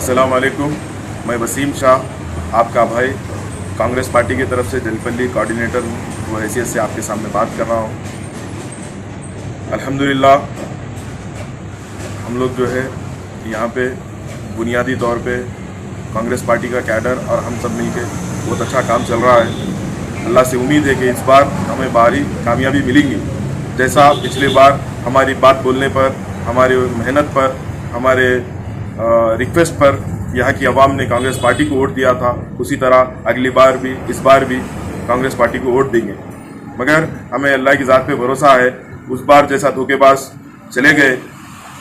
अस्सलाम वालेकुम। मैं वसीम शाह, आपका भाई, कांग्रेस पार्टी की तरफ से जलपल्ली कोऑर्डिनेटर हूँ, वो हैसियत से आपके सामने बात कर रहा हूँ। अल्हम्दुलिल्लाह हम लोग जो है यहाँ पे बुनियादी तौर पे कांग्रेस पार्टी का कैडर और हम सब मिलके बहुत अच्छा काम चल रहा है। अल्लाह से उम्मीद है कि इस बार हमें भारी कामयाबी मिलेंगी। जैसा पिछले बार हमारी बात बोलने पर, हमारी मेहनत पर, हमारे रिक्वेस्ट पर यहाँ की आवाम ने कांग्रेस पार्टी को वोट दिया था, उसी तरह अगली बार भी, इस बार भी कांग्रेस पार्टी को वोट देंगे। मगर हमें अल्लाह की ज़ात पे भरोसा है। उस बार जैसा धोखेबाज चले गए,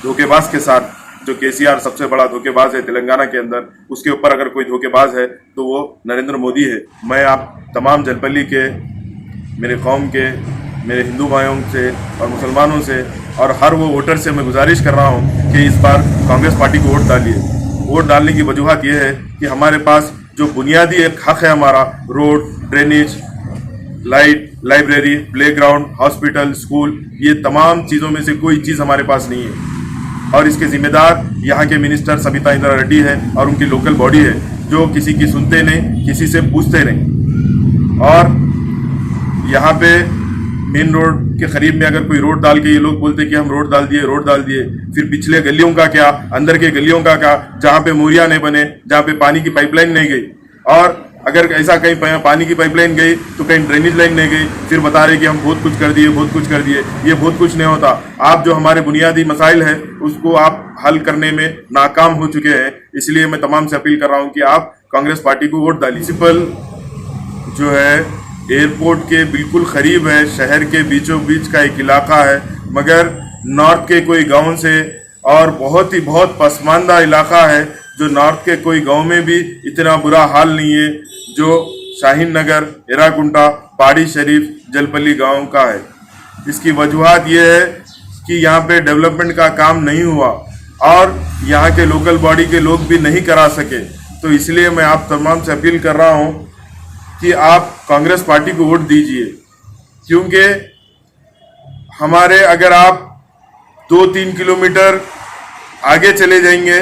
धोखेबाज के साथ जो केसीआर सबसे बड़ा धोखेबाज है तेलंगाना के अंदर, उसके ऊपर अगर कोई धोखेबाज है तो वो नरेंद्र मोदी है। मैं आप तमाम जलपल्ली के, मेरे कौम के, मेरे हिंदू भाइयों से और मुसलमानों से और हर वो वोटर से मैं गुजारिश कर रहा हूँ कि इस बार कांग्रेस पार्टी को वोट डालिए। वोट डालने की वजूहत यह है कि हमारे पास जो बुनियादी एक हक है हमारा, road, drainage, light, library, playground, hospital, school, ये तमाम चीज़ों में से कोई चीज़ हमारे पास नहीं है। और इसके जिम्मेदार यहाँ के मिनिस्टर सबिता इंदिरा रेड्डी है और उनकी लोकल बॉडी है, जो किसी की सुनते नहीं, किसी से पूछते नहीं। और यहाँ पे मेन रोड के करीब में अगर कोई रोड डाल के ये लोग बोलते कि हम रोड डाल दिए, रोड डाल दिए, फिर पिछले गलियों का क्या, अंदर के गलियों का क्या, जहाँ पे मोरिया नहीं बने, जहाँ पे पानी की पाइपलाइन नहीं गई, और अगर ऐसा कहीं पानी की पाइपलाइन गई तो कहीं ड्रेनेज लाइन नहीं गई, फिर बता रहे कि हम बहुत कुछ कर दिए, बहुत कुछ कर दिए। ये बहुत कुछ नहीं होता। आप जो हमारे बुनियादी मसाइल है उसको आप हल करने में नाकाम हो चुके हैं। इसलिए मैं तमाम से अपील कर रहा हूँ कि आप कांग्रेस पार्टी को वोट डालिए। म्युनिसिपल जो है एयरपोर्ट के बिल्कुल करीब है, शहर के बीचों बीच का एक इलाका है, मगर नॉर्थ के कोई गाँव से और बहुत पसमानदा इलाका है, जो नॉर्थ के कोई गांव में भी इतना बुरा हाल नहीं है जो शाहीन नगर, एराकुंटा, पहाड़ी शरीफ, जलपल्ली गांव का है। इसकी वजूहत यह है कि यहाँ पे डेवलपमेंट का काम नहीं हुआ और यहाँ के लोकल बॉडी के लोग भी नहीं करा सके। तो इसलिए मैं आप तमाम से अपील कर रहा हूँ कि आप कांग्रेस पार्टी को वोट दीजिए, क्योंकि हमारे अगर आप 2-3 किलोमीटर आगे चले जाएंगे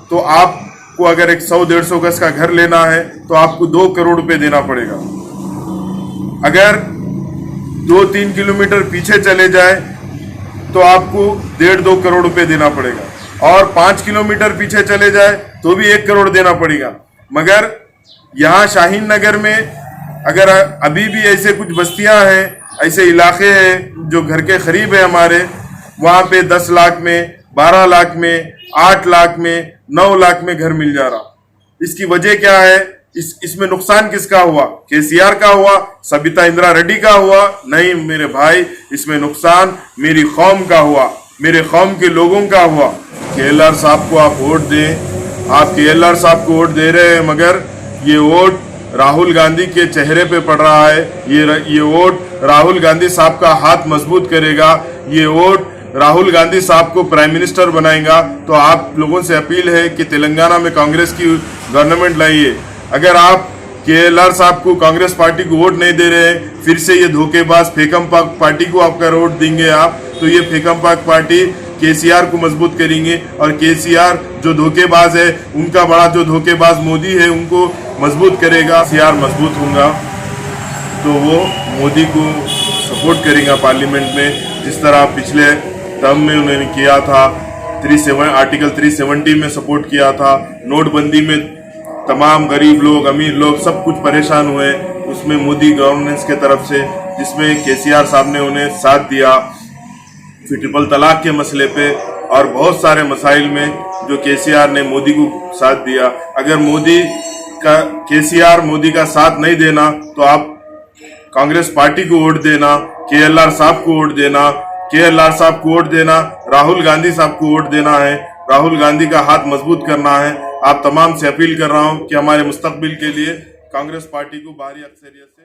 तो आपको अगर एक 100-150 गज का घर लेना है तो आपको 2 करोड़ रुपए देना पड़ेगा। अगर 2-3 किलोमीटर पीछे चले जाए तो आपको 1.5-2 करोड़ रुपए देना पड़ेगा, और 5 किलोमीटर पीछे चले जाए तो भी 1 करोड़ देना पड़ेगा। मगर यहाँ शाहीन नगर में अगर अभी भी ऐसे कुछ बस्तियां हैं, ऐसे इलाके हैं जो घर के करीब है हमारे, वहाँ पे 10 लाख में, 12 लाख में, 8 लाख में, 9 लाख में घर मिल जा रहा। इसकी वजह क्या है? इसमें नुकसान किसका हुआ? केसीआर का हुआ? सबिता इंदिरा रेड्डी का हुआ? नहीं मेरे भाई, इसमें नुकसान मेरी कौम का हुआ, मेरे कौम के लोगों का हुआ। केएलआर साहब को आप वोट दें, आप केएलआर साहब को वोट दे रहे हैं, मगर ये वोट राहुल गांधी के चेहरे पे पड़ रहा है। ये वोट राहुल गांधी साहब का हाथ मजबूत करेगा, ये वोट राहुल गांधी साहब को प्राइम मिनिस्टर बनाएगा। तो आप लोगों से अपील है कि तेलंगाना में कांग्रेस की गवर्नमेंट लाइए। अगर आप केएलआर साहब को, कांग्रेस पार्टी को वोट नहीं दे रहे हैं, फिर से ये धोखेबाज फेकमपाक पार्टी को आपका वोट देंगे आप, तो ये फेकमपाक पार्टी केसीआर को मजबूत करेंगे, और केसीआर जो धोखेबाज है, उनका बड़ा जो धोखेबाज मोदी है, उनको मजबूत करेगा। केसीआर मजबूत होगा तो वो मोदी को सपोर्ट करेगा पार्लियामेंट में, जिस तरह पिछले टर्म में उन्होंने किया था। आर्टिकल 370 में सपोर्ट किया था। नोटबंदी में तमाम गरीब लोग, अमीर लोग सब कुछ परेशान हुए, उसमें मोदी गवर्नेंस के तरफ से, जिसमें केसीआर साहब ने उन्हें साथ दिया। फिर ट्रिपल तलाक के मसले पे और बहुत सारे मसाइल में जो केसीआर ने मोदी को साथ दिया। अगर केसीआर मोदी का साथ नहीं देना तो आप कांग्रेस पार्टी को वोट देना, केएलआर साहब को वोट देना, केएलआर साहब को वोट देना, राहुल गांधी साहब को वोट देना है, राहुल गांधी का हाथ मजबूत करना है। आप तमाम से अपील कर रहा हूं कि हमारे मुस्तकबिल के लिए कांग्रेस पार्टी को भारी अक्सरियत से